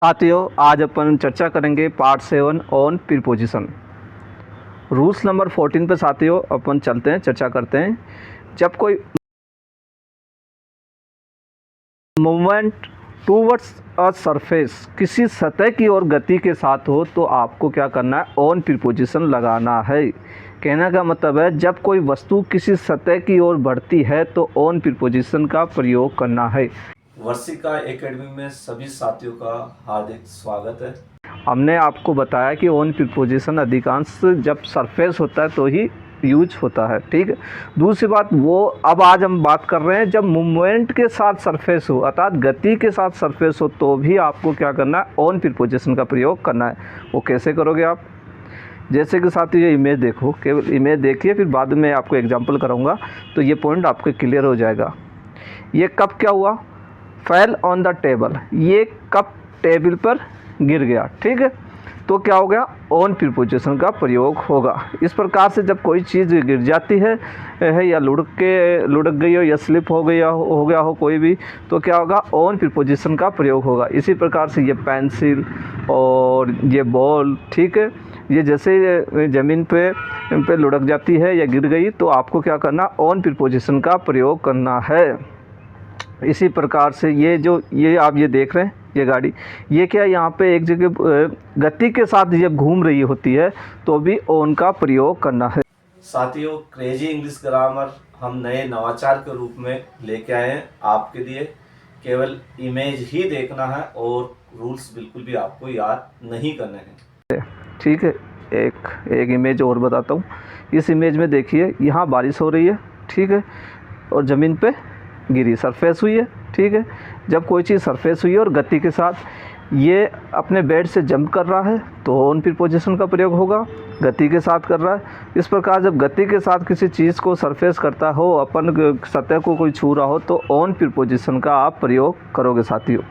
साथियों, आज अपन चर्चा करेंगे part 7 on preposition. Rules number 14 पे साथियों अपन चलते हैं, चर्चा करते हैं। जब कोई मूवमेंट टूवर्ड्स अ सरफेस किसी सतह की ओर गति के साथ हो तो आपको क्या करना है, ऑन प्रीपोजिशन लगाना है। कहने का मतलब है जब कोई वस्तु किसी सतह की ओर बढ़ती है तो ऑन प्रीपोजिशन का प्रयोग करना है। वर्षिका एकेडमी में सभी साथियों का हार्दिक स्वागत है। हमने आपको बताया कि ऑन प्रीपोजिशन अधिकांश जब सरफेस होता है तो ही यूज होता है, ठीक है। दूसरी बात वो अब आज हम बात कर रहे हैं जब मूवमेंट के साथ सरफेस हो, अर्थात गति के साथ सरफेस हो तो भी आपको क्या करना है, ऑन प्रीपोजिशन का प्रयोग करना है। वो कैसे करोगे आप? जैसे कि साथियों ये इमेज देखो, केवल इमेज देखिए, फिर बाद में आपको एग्जांपल कराऊंगा तो ये पॉइंट आपको क्लियर हो जाएगा। ये कप क्या हुआ, फेल ऑन द टेबल, ये कप टेबल पर गिर गया, ठीक है। तो क्या हो गया, ऑन प्रीपोजिशन का प्रयोग होगा। इस प्रकार से जब कोई चीज़ गिर जाती है या लुढ़क गई हो या स्लिप हो गया हो कोई भी, तो क्या होगा, ऑन प्रीपोजिशन का प्रयोग होगा। इसी प्रकार से ये पेंसिल और ये बॉल, ठीक है, ये जैसे ज़मीन पे लुढ़क जाती है या गिर गई तो आपको क्या करना, ऑन प्रीपोजिशन का प्रयोग करना है। इसी प्रकार से ये आप ये देख रहे हैं, ये गाड़ी, ये क्या यहाँ पे एक जगह गति के साथ जब घूम रही होती है तो भी ऑन का प्रयोग करना है। साथियों, क्रेजी इंग्लिश ग्रामर हम नए नवाचार के रूप में लेके आए हैं आपके लिए। केवल इमेज ही देखना है और रूल्स बिल्कुल भी आपको याद नहीं करने हैं, ठीक है। एक इमेज और बताता हूँ। इस इमेज में देखिए, यहाँ बारिश हो रही है, ठीक है, और ज़मीन पे गिरी, सरफेस हुई है, ठीक है। जब कोई चीज़ सरफेस हुई है और गति के साथ ये अपने बेड से जंप कर रहा है तो ऑन प्रीपोजिशन का प्रयोग होगा, गति के साथ कर रहा है। इस प्रकार जब गति के साथ किसी चीज़ को सरफेस करता हो, अपन सतह को कोई छू रहा हो तो ऑन प्रीपोजिशन का आप प्रयोग करोगे साथियों।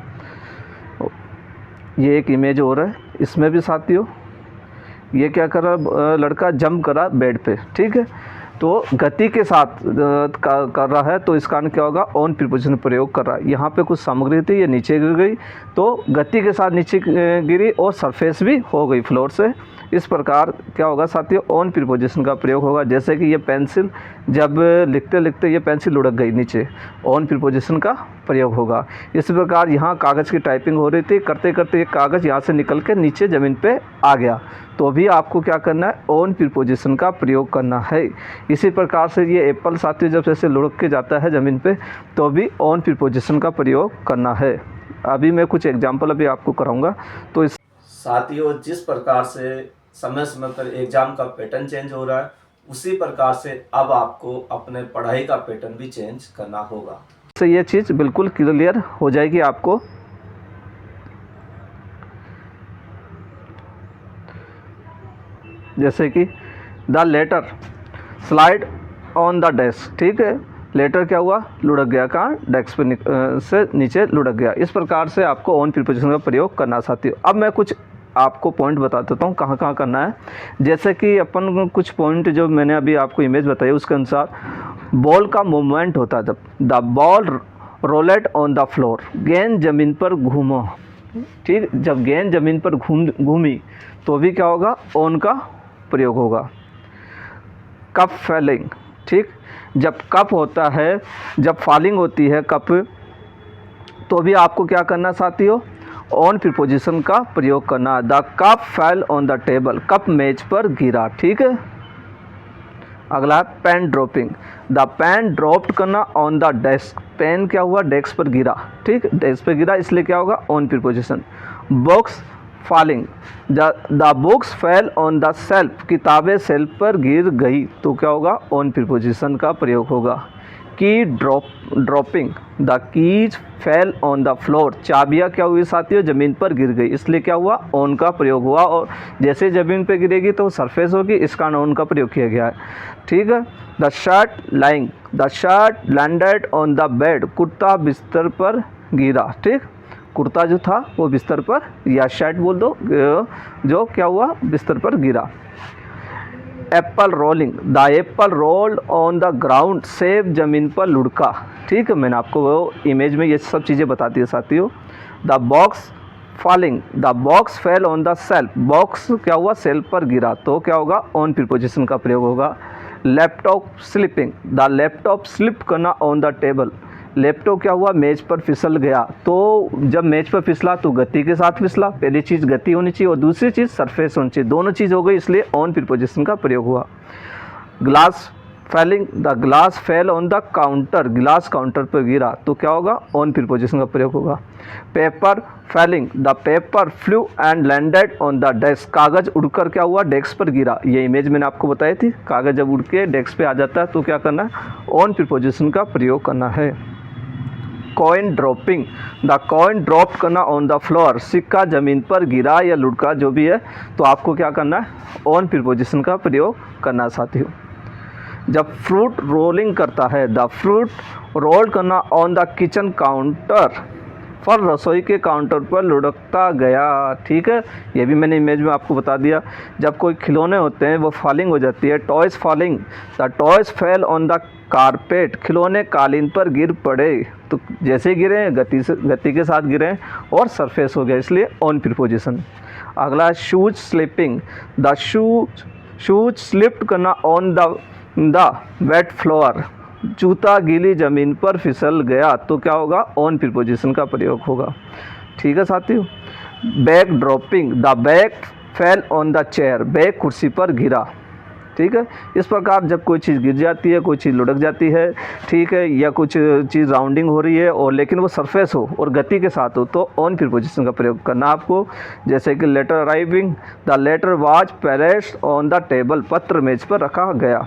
ये एक इमेज और है, इसमें भी साथियों ये क्या कर रहा, लड़का जंप करा बेड पे, ठीक है, तो गति के साथ कर रहा है तो इस कारण क्या होगा, ऑन प्रीपोजिशन प्रयोग कर रहा है। यहाँ पे कुछ सामग्री थी, ये नीचे गिर गई तो गति के साथ नीचे गिरी और सरफेस भी हो गई फ्लोर से। इस प्रकार क्या होगा साथियों, ऑन प्रीपोजिशन का प्रयोग होगा। जैसे कि ये पेंसिल जब लिखते लिखते ये पेंसिल लुढ़क गई नीचे, ऑन प्रीपोजिशन का प्रयोग होगा। इसी प्रकार यहाँ कागज़ की टाइपिंग हो रही थी, करते करते ये कागज़ यहाँ से निकल के नीचे ज़मीन पे आ गया तो भी आपको क्या करना है, ऑन प्रीपोजिशन का प्रयोग करना है। इसी प्रकार से ये एप्पल साथियों जब ऐसे लुढ़क के जाता है ज़मीन पे तो भी ऑन प्रीपोजिशन का प्रयोग करना है। अभी मैं कुछ एग्जांपल अभी आपको कराऊंगा। तो इस साथियों, जिस प्रकार से समय समय पर एग्जाम का पैटर्न चेंज हो रहा है उसी प्रकार से अब आपको अपने पढ़ाई का पैटर्न भी चेंज करना होगा। से ये चीज़ बिल्कुल क्लियर हो जाएगी आपको। जैसे कि the letter slide on the desk, ठीक है, लेटर क्या हुआ, लुढ़क गया, कहाँ, डेस्क पे से नीचे लुढ़क गया। इस प्रकार से आपको ऑन प्रीपोजिशन का प्रयोग करना साथियों। अब मैं कुछ आपको पॉइंट बता देता हूँ कहाँ कहाँ करना है। जैसे कि अपन कुछ पॉइंट जो मैंने अभी आपको इमेज बताई उसके अनुसार बॉल का मूवमेंट होता है, जब the ball rolled on the floor, गेंद जमीन पर घूमो, ठीक, जब गेंद जमीन पर घूमी तो भी क्या होगा, ऑन का प्रयोग होगा। कप फैलिंग, ठीक, जब कप होता है, जब फॉलिंग होती है कप तो भी आपको क्या करना साथियों, ऑन प्रीपोजिशन का प्रयोग करना। The cup fell on the table, कप मेज पर गिरा, ठीक है। अगला pen dropping, the pen dropped करना ऑन द डेस्क, पेन क्या हुआ, डेस्क पर गिरा, ठीक, डेस्क पर गिरा इसलिए क्या होगा, on preposition. Box falling, the books fail on the self, किताबें सेल्फ पर गिर गई तो क्या होगा, ऑन प्रीपोजिशन का प्रयोग होगा। Key dropping, the keys fell on the floor, चाबियाँ क्या हुई साथियों, ज़मीन पर गिर गई इसलिए क्या हुआ, ऑन का प्रयोग हुआ। और जैसे ज़मीन पर गिरेगी तो सरफेस होगी, इस कारण ऑन का प्रयोग किया गया है, ठीक है। The shirt lying, the shirt landed on the bed, kurta बिस्तर पर गिरा, ठीक, कुर्ता जो था वो बिस्तर पर, या शर्ट बोल दो, जो क्या हुआ, बिस्तर पर गिरा। Apple rolling, the Apple rolled on the ground, सेब जमीन पर लुढ़का, ठीक है। मैंने आपको वो इमेज में ये सब चीज़ें बता दी है साथियों। The box falling, the box fail on the self, box क्या हुआ, सेल्फ पर गिरा, तो क्या होगा, ऑन प्रीपोजिशन का प्रयोग होगा। Laptop slipping, the laptop slip करना ऑन द टेबल, लैपटॉप क्या हुआ, मेज पर फिसल गया, तो जब मेज पर फिसला तो गति के साथ फिसला, पहली चीज़ गति होनी चाहिए और दूसरी चीज़ सरफेस होनी चाहिए, दोनों चीज़ हो गई, इसलिए ऑन प्रीपोजिशन का प्रयोग हुआ। Glass falling, the glass fell on the counter, गिलास काउंटर पर गिरा, तो क्या होगा, ऑन प्रीपोजिशन का प्रयोग होगा। Paper falling, the paper flew and landed on the desk, कागज़ उड़कर क्या हुआ, डेस्क पर गिरा, ये इमेज मैंने आपको बताई थी, कागज़ जब उड़ के डेस्क पे आ जाता है तो क्या करना है, ऑन प्रीपोजिशन का प्रयोग करना है। Coin dropping, the coin drop करना ऑन द फ्लोर, सिक्का ज़मीन पर गिरा या लुढ़का जो भी है, तो आपको क्या करना है, ऑन प्रीपोजिशन का प्रयोग करना है साथियों। जब फ्रूट रोलिंग करता है, द फ्रूट रोल करना ऑन द किचन काउंटर, फल रसोई के काउंटर पर लुढ़कता गया, ठीक है, ये भी मैंने इमेज में आपको बता दिया। जब कोई खिलौने होते हैं वो फॉलिंग हो जाती है, toys falling, the toys fail on the carpet, खिलौने कालीन पर गिर पड़े, तो जैसे गिरे गति के साथ गिरे और सरफेस हो गया, इसलिए ऑन प्रीपोजिशन। अगला shoes slipping, the shoes slipped करना ऑन द वेट फ्लोर, जूता गीली ज़मीन पर फिसल गया, तो क्या होगा, ऑन प्रीपोजिशन का प्रयोग होगा, ठीक है साथियों। Bag dropping, the bag fail on the chair, bag कुर्सी पर गिरा, ठीक है। इस प्रकार जब कोई चीज़ गिर जाती है, कोई चीज़ लुढ़क जाती है, ठीक है, या कुछ चीज़ राउंडिंग हो रही है और लेकिन वो सरफेस हो और गति के साथ हो, तो ऑन प्रीपोजिशन का प्रयोग करना आपको। जैसे कि letter arriving, the letter was placed on the table, पत्र मेज पर रखा गया।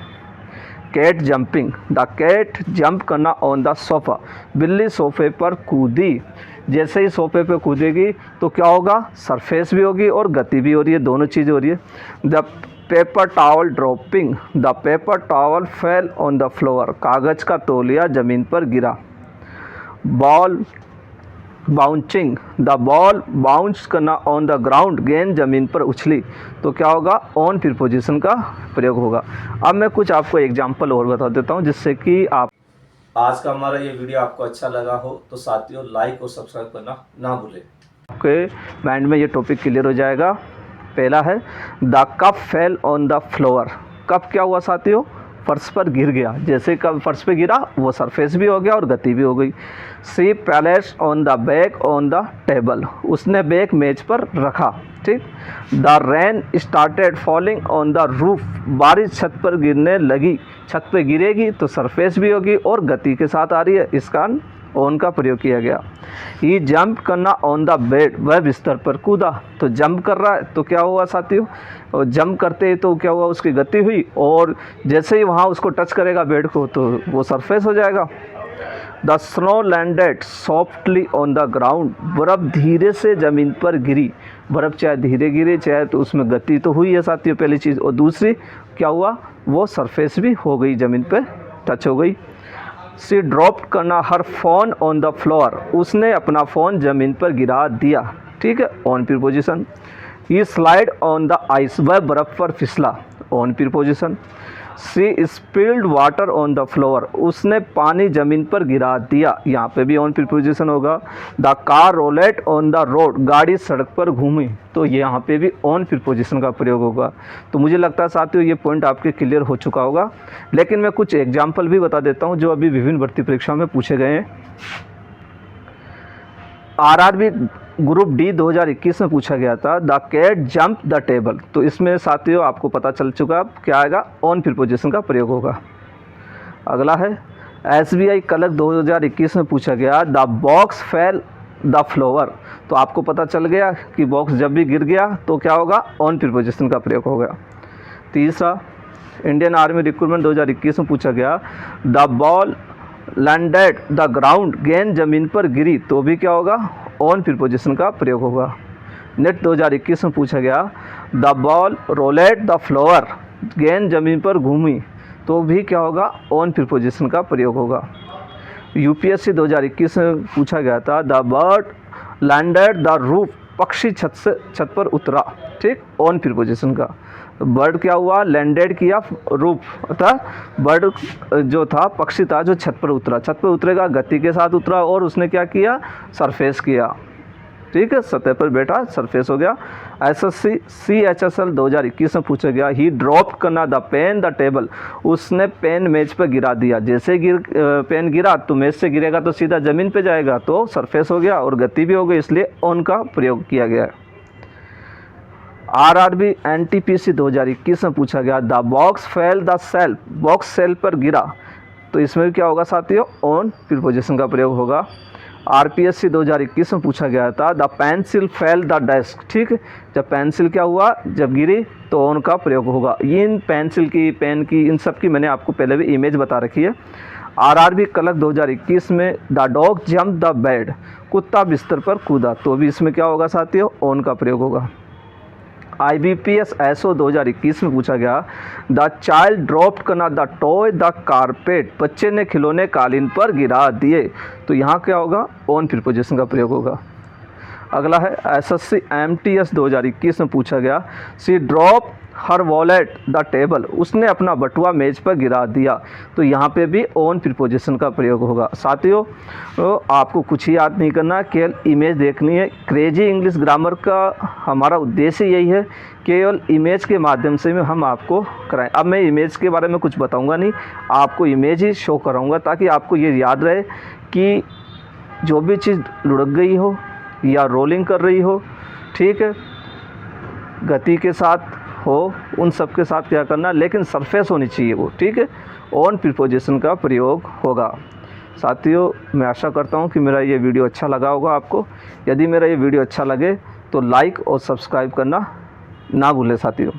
Cat jumping, the cat jump करना ऑन द सोफ़ा, बिल्ली सोफ़े पर कूदी, जैसे ही सोफ़े पर कूदेगी तो क्या होगा, सरफेस भी होगी और गति भी हो रही है, दोनों चीज़ें हो रही है। The paper towel dropping, the paper towel fail on the floor, कागज़ का तौलिया ज़मीन पर गिरा। बॉल बाउंचिंग, द बॉल बाउंस करना ऑन द ग्राउंड, गेंद ज़मीन पर उछली, तो क्या होगा, ऑन प्रीपोजिशन का प्रयोग होगा। अब मैं कुछ आपको एग्जाम्पल और बता देता हूँ जिससे कि आप आज का हमारा ये वीडियो आपको अच्छा लगा हो तो साथियों लाइक और सब्सक्राइब करना ना भूलें। आपके माइंड में ये टॉपिक क्लियर हो जाएगा। पहला है the cup fell on the floor, cup क्या हुआ साथियों, फर्श पर गिर गया, जैसे कप फर्श पे गिरा वो सरफेस भी हो गया और गति भी हो गई। She placed on the bag on the table, उसने बैग मेज पर रखा, ठीक। The rain started falling on the roof, बारिश छत पर गिरने लगी, छत पे गिरेगी तो सरफेस भी होगी और गति के साथ आ रही है, इस कारण ऑन का प्रयोग किया गया। ये जंप करना ऑन द बेड, वह बिस्तर पर कूदा, तो जंप कर रहा है तो क्या हुआ साथियों, और जंप करते ही तो क्या हुआ, उसकी गति हुई और जैसे ही वहाँ उसको टच करेगा बेड को तो वो सरफेस हो जाएगा। The snow landed softly on the ground, बर्फ़ धीरे से ज़मीन पर गिरी, बर्फ़ चाहे धीरे गिरे चाहे तो उसमें गति तो हुई है साथियों, पहली चीज़, और दूसरी क्या हुआ, वो सरफेस भी हो गई, ज़मीन पर टच हो गई। सी ड्रॉप्ड करना her phone on the floor, उसने अपना फ़ोन ज़मीन पर गिरा दिया, ठीक है, on preposition. He slid on the ice, वह बर्फ़ पर फिसला, on preposition. She spilled water on the floor, उसने पानी ज़मीन पर गिरा दिया, यहाँ पे भी ऑन प्रीपोजिशन होगा। The car rolled on the road, गाड़ी सड़क पर घूमी, तो यहाँ पे भी ऑन प्रीपोजिशन का प्रयोग होगा। तो मुझे लगता है साथियों ये पॉइंट आपके क्लियर हो चुका होगा, लेकिन मैं कुछ एग्जाम्पल भी बता देता हूँ जो अभी विभिन्न भर्ती परीक्षाओं में पूछे गए हैं। आरआरबी ग्रुप डी 2021 में पूछा गया था, the cat jump the table, तो इसमें साथियों आपको पता चल चुका क्या आएगा, ऑन प्रीपोजिशन का प्रयोग होगा। अगला है एसबीआई क्लर्क 2021 में पूछा गया, the box fell the floor, तो आपको पता चल गया कि बॉक्स जब भी गिर गया तो क्या होगा, ऑन प्रीपोजिशन का प्रयोग होगा। तीसरा इंडियन आर्मी रिक्रूटमेंट 2021 में पूछा गया, the ball landed the ground, गेंद ज़मीन पर गिरी, तो भी क्या होगा, ऑन प्रीपोजिशन का प्रयोग होगा। नेट 2021 में पूछा गया, the ball rolled the floor, गेंद ज़मीन पर घूमी, तो भी क्या होगा, ऑन प्रीपोजिशन का प्रयोग होगा। यूपीएससी 2021 में पूछा गया था, the bird landed the roof, पक्षी छत पर उतरा, ठीक, ऑन प्रीपोजिशन का। बर्ड क्या हुआ, लैंडेड किया, रूफ अर्थात बर्ड जो था, पक्षी था जो छत पर उतरा, छत पर उतरेगा, गति के साथ उतरा और उसने क्या किया, सरफेस किया। ठीक है, सतह पर बैठा सरफेस हो गया। एसएससी CHSL 2021 में पूछा गया, ही ड्रॉप करना द पेन द टेबल, उसने पेन मेज पर गिरा दिया। जैसे पेन गिरा तो मेज से गिरेगा तो सीधा ज़मीन पे जाएगा, तो सरफेस हो गया और गति भी हो गई, इसलिए ऑन का प्रयोग किया गया है। RRB NTPC 2021 में पूछा गया, the box fell the cell, box cell पर गिरा, तो इसमें भी क्या होगा साथियों, ऑन प्रीपोजिशन का प्रयोग होगा। RPSC 2021 में पूछा गया था, the pencil fail the desk, ठीक है, जब पेंसिल क्या हुआ, जब गिरी तो ऑन का प्रयोग होगा। इन पेंसिल की, पेन की, इन सब की मैंने आपको पहले भी इमेज बता रखी है। RRB क्लर्क 2021 में, the dog jump the bed, कुत्ता बिस्तर पर कूदा, तो भी इसमें क्या होगा साथियों, ऑन का प्रयोग होगा। IBPS SO 2021 में पूछा गया, द चाइल्ड ड्रॉप्ड करना द टॉय द कारपेट, बच्चे ने खिलौने कालीन पर गिरा दिए, तो यहाँ क्या होगा, ऑन प्रीपोजिशन का प्रयोग होगा। अगला है SSC MTS 2021 में पूछा गया, she drop her wallet the table, उसने अपना बटुआ मेज पर गिरा दिया, तो यहाँ पे भी ऑन प्रीपोजिशन का प्रयोग होगा। साथियों आपको कुछ ही याद नहीं करना, केवल इमेज देखनी है। क्रेजी इंग्लिश ग्रामर का हमारा उद्देश्य यही है, केवल इमेज के माध्यम से हम आपको कराएं। अब मैं इमेज के बारे में कुछ बताऊंगा नहीं, आपको इमेज ही शो कराऊंगा, ताकि आपको ये याद रहे कि जो भी चीज़ लुढ़क गई हो या रोलिंग कर रही हो, ठीक है, गति के साथ हो, उन सब के साथ क्या करना, लेकिन सरफेस होनी चाहिए वो, ठीक है, ऑन प्रीपोजिशन का प्रयोग होगा। साथियों मैं आशा करता हूँ कि मेरा ये वीडियो अच्छा लगा होगा आपको। यदि मेरा ये वीडियो अच्छा लगे तो लाइक और सब्सक्राइब करना ना भूलें साथियों,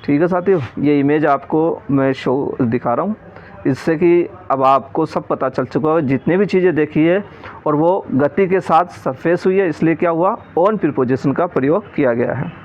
ठीक है साथियों। ये इमेज आपको मैं शो दिखा रहा हूँ, इससे कि अब आपको सब पता चल चुका है, जितनी भी चीज़ें देखी है और वो गति के साथ सरफेस हुई है, इसलिए क्या हुआ, ऑन प्रीपोजिशन का प्रयोग किया गया है।